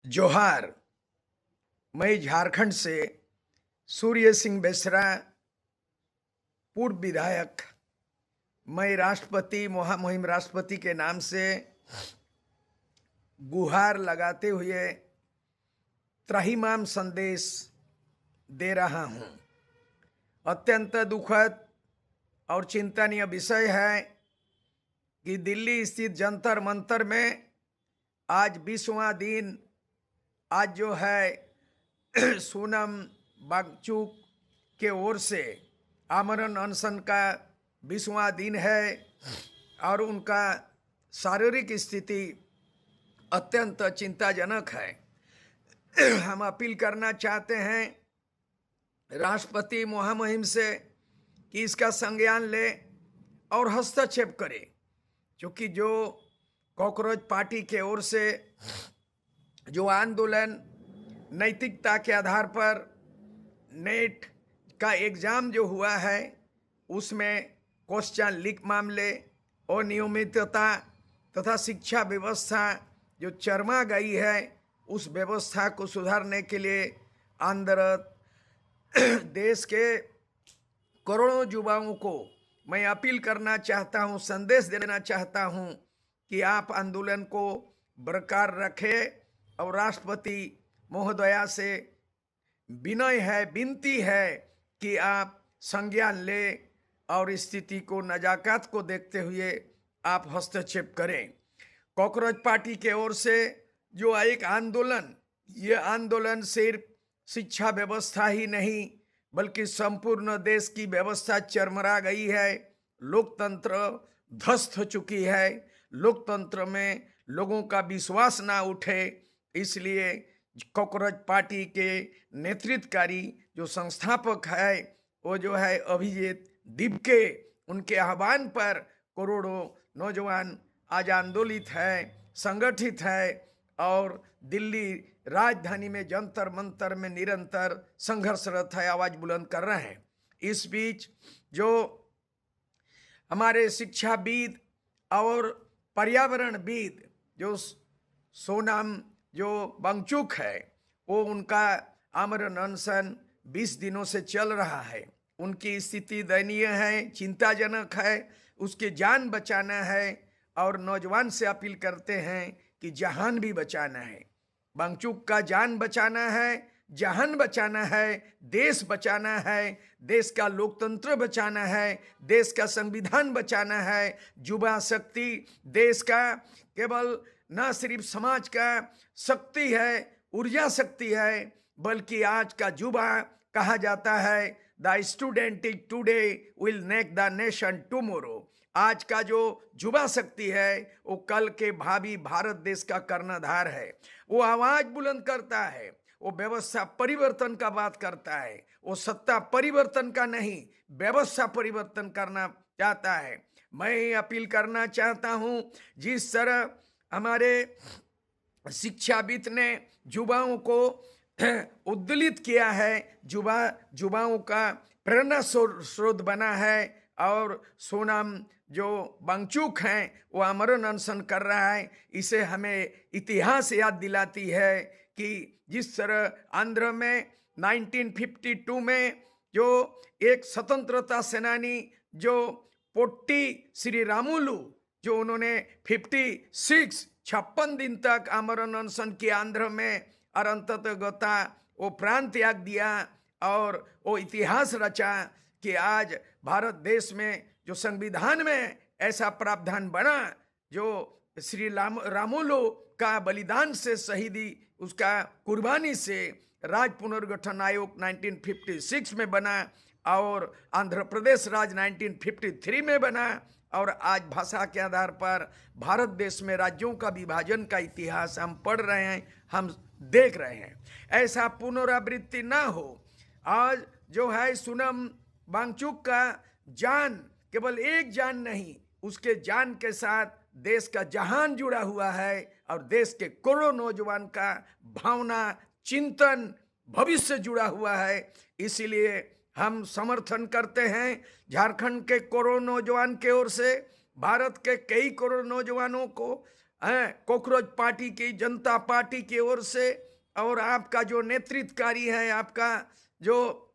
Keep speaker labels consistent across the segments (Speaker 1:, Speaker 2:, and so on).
Speaker 1: जोहार। मैं झारखंड से सूर्य सिंह बेसरा, पूर्व विधायक। मैं राष्ट्रपति मुहिम राष्ट्रपति के नाम से गुहार लगाते हुए त्राहिमाम संदेश दे रहा हूं। अत्यंत दुखद और चिंतनीय विषय है कि दिल्ली स्थित जंतर मंतर में आज 20वां दिन आज जो है सोनम वांगचुक के ओर से आमरण अनशन का 20वां दिन है और उनका शारीरिक स्थिति अत्यंत चिंताजनक है। हम अपील करना चाहते हैं राष्ट्रपति मुहिम से कि इसका संज्ञान ले और हस्तक्षेप करे, क्योंकि जो कॉकरोच पार्टी के ओर से जो आंदोलन नैतिकता के आधार पर नेट का एग्जाम जो हुआ है उसमें क्वेश्चन लीक मामले, अनियमितता तथा शिक्षा व्यवस्था जो चरमा गई है उस व्यवस्था को सुधारने के लिए आंदोलन देश के करोड़ों युवाओं को मैं अपील करना चाहता हूं, संदेश देना चाहता हूं कि आप आंदोलन को बरकरार रखें और राष्ट्रपति महोदया से विनय है, विनती है कि आप संज्ञान ले और स्थिति को नजाकत को देखते हुए आप हस्तक्षेप करें। कॉकरोच पार्टी के ओर से जो एक आंदोलन, ये आंदोलन सिर्फ शिक्षा व्यवस्था ही नहीं बल्कि संपूर्ण देश की व्यवस्था चरमरा गई है। लोकतंत्र ध्वस्त हो चुकी है। लोकतंत्र में लोगों का विश्वास ना उठे, इसलिए कॉकरोच पार्टी के नेतृत्वकारी जो संस्थापक है वो जो है अभिजीत दिपके, उनके आह्वान पर करोड़ों नौजवान आज आंदोलित है, संगठित है और दिल्ली राजधानी में जंतर मंतर में निरंतर संघर्षरत है, आवाज बुलंद कर रहे हैं। इस बीच जो हमारे शिक्षाविद और पर्यावरणविद जो सोनम जो वांगचुक है वो उनका आमरण अनशन 20 दिनों से चल रहा है। उनकी स्थिति दयनीय है, चिंताजनक है, उसकी जान बचाना है और नौजवान से अपील करते हैं कि जहान भी बचाना है। वांगचुक का जान बचाना है, जहान बचाना है, देश बचाना है, देश का लोकतंत्र बचाना है, देश का संविधान बचाना है। युवा शक्ति देश का केवल न सिर्फ समाज का शक्ति है, ऊर्जा शक्ति है, बल्कि आज का युवा कहा जाता है the student is today will make the nation tomorrow. आज का जो युवा शक्ति है वो कल के भावी भारत देश का कर्णधार है। वो आवाज बुलंद करता है, वो व्यवस्था परिवर्तन का बात करता है, वो सत्ता परिवर्तन का नहीं व्यवस्था परिवर्तन करना चाहता है। मैं अपील करना चाहता हूं, जिस तरह हमारे शिक्षाविद ने युवाओं को उद्दलित किया है, युवाओं का प्रेरणा स्रोत बना है और सोनम जो वांगचुक हैं वो आमरण अनशन कर रहा है, इसे हमें इतिहास याद दिलाती है कि जिस तरह आंध्र में 1952 में जो एक स्वतंत्रता सेनानी जो पोट्टी श्री रामुलु जो उन्होंने 56 दिन तक आमरण अनशन किया आंध्र में और अंततः वो प्राण त्याग दिया और वो इतिहास रचा कि आज भारत देश में जो संविधान में ऐसा प्रावधान बना जो श्री रामुलु का बलिदान से, शहीदी उसका कुर्बानी से राज्य पुनर्गठन आयोग 1956 में बना और आंध्र प्रदेश राज्य 1953 में बना और आज भाषा के आधार पर भारत देश में राज्यों का विभाजन का इतिहास हम पढ़ रहे हैं, हम देख रहे हैं। ऐसा पुनरावृत्ति ना हो। आज जो है सोनम वांगचुक का जान केवल एक जान नहीं, उसके जान के साथ देश का जहान जुड़ा हुआ है और देश के करोड़ों नौजवान का भावना, चिंतन, भविष्य जुड़ा हुआ है। इसीलिए हम समर्थन करते हैं झारखंड के करोड़ों नौजवान के ओर से, भारत के कई करोड़ नौजवानों को कॉकरोच पार्टी की, जनता पार्टी की ओर से, और आपका जो नेतृत्वकारी है, आपका जो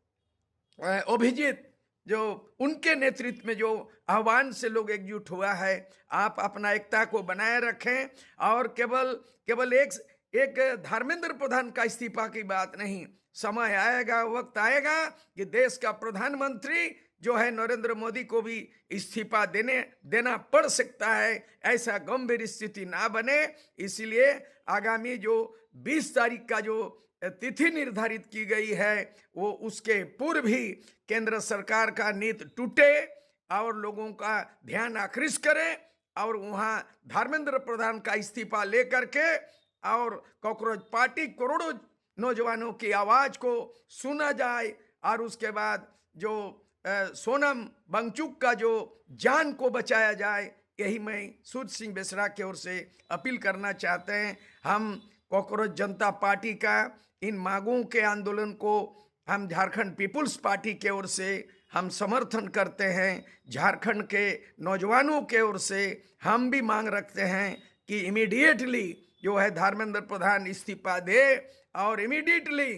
Speaker 1: अभिजीत, जो उनके नेतृत्व में जो आह्वान से लोग एकजुट हुआ है, आप अपना एकता को बनाए रखें। और केवल एक धर्मेंद्र प्रधान का इस्तीफा की बात नहीं, समय आएगा, वक्त आएगा कि देश का प्रधानमंत्री जो है नरेंद्र मोदी को भी इस्तीफा देना पड़ सकता है। ऐसा गंभीर स्थिति ना बने, इसलिए आगामी जो 20 तारीख का जो तिथि निर्धारित की गई है, वो उसके पूर्व ही केंद्र सरकार का नीति टूटे और लोगों का ध्यान आकृष्ट करे, और वहां धर्मेंद्र प्रधान का इस्तीफा लेकर के और कॉकरोच पार्टी करोड़ों नौजवानों की आवाज को सुना जाए, और उसके बाद जो सोनम वांगचुक का जो जान को बचाया जाए। यही मैं सूद सिंह बेसरा की ओर से अपील करना चाहते हैं। हम कॉकरोच जनता पार्टी का इन मांगों के आंदोलन को हम झारखंड पीपुल्स पार्टी की ओर से हम समर्थन करते हैं। झारखंड के नौजवानों के ओर से हम भी मांग रखते हैं कि इमीडिएटली जो है धर्मेंद्र प्रधान इस्तीफा दे, और इमीडिएटली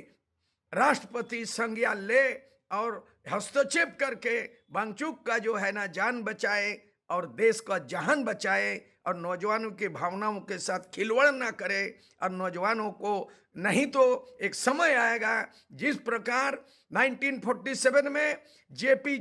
Speaker 1: राष्ट्रपति संज्ञान ले और हस्तक्षेप करके वांगचुक का जो है ना जान बचाए और देश का जहान बचाए, और नौजवानों की भावनाओं के साथ खिलवाड़ ना करे। और नौजवानों को नहीं तो एक समय आएगा जिस प्रकार 1947 में जेपी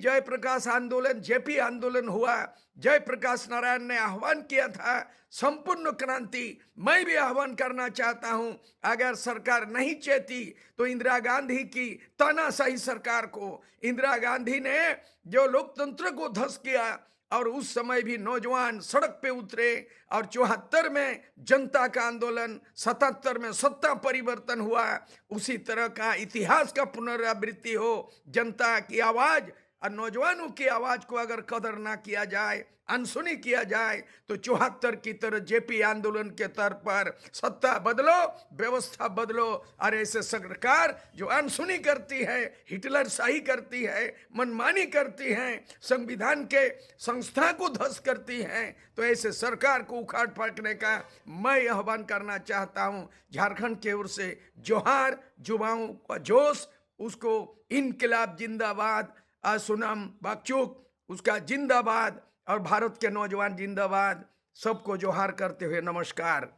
Speaker 1: आंदोलन हुआ, जयप्रकाश नारायण ने आह्वान किया था संपूर्ण क्रांति। मैं भी आह्वान करना चाहता हूं, अगर सरकार नहीं चाहती तो इंदिरा गांधी की तानाशाही सरकार को, इंदिरा गांधी ने जो लोकतंत्र को ध्वस्त किया, और उस समय भी नौजवान सड़क पे उतरे, और 74 में जनता का आंदोलन, 77 में सत्ता परिवर्तन हुआ। उसी तरह का इतिहास का पुनरावृत्ति हो। जनता की आवाज और नौजवानों की आवाज को अगर कदर ना किया जाए, अनसुनी किया जाए, तो 74 की तरह जेपी आंदोलन के तौर पर सत्ता बदलो, व्यवस्था बदलो। और ऐसे सरकार जो अनसुनी करती है, हिटलर शाही करती है, मनमानी करती है, संविधान के संस्था को ध्वस्त करती है, तो ऐसे सरकार को उखाड़ फेंकने का मैं आह्वान करना चाहता हूं। झारखंड की ओर से जोहार, युवाओं का जोश, उसको इनकलाब जिंदाबाद, सोनम वांगचुक उसका जिंदाबाद, और भारत के नौजवान जिंदाबाद। सबको जोहार करते हुए नमस्कार।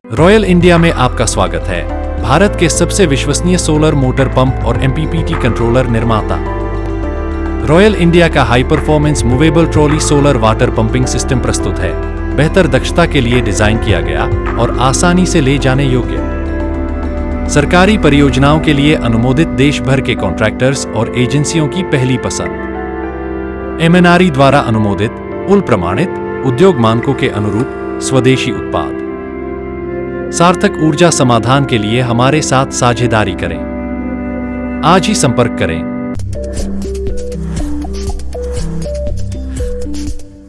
Speaker 2: रॉयल इंडिया में आपका स्वागत है। भारत के सबसे विश्वसनीय सोलर मोटर पंप और एमपीपीटी कंट्रोलर निर्माता। रॉयल इंडिया का high performance movable trolley solar water pumping system प्रस्तुत है। बेहतर दक्षता के लिए डिजाइन किया गया और आसानी से ले जाने योग्य। सरकारी परियोजनाओं के लिए अनुमोदित देश भर के कॉन्ट्रैक्टर्स और एजेंसियों की पहली पसंद। एमएनआरई द्वारा अनुमोदित, उल प्रमाणित, उद्योग मानकों के अनुरूप स्वदेशी उत्पाद। सार्थक ऊर्जा समाधान के लिए हमारे साथ साझेदारी करें। आज ही संपर्क करें।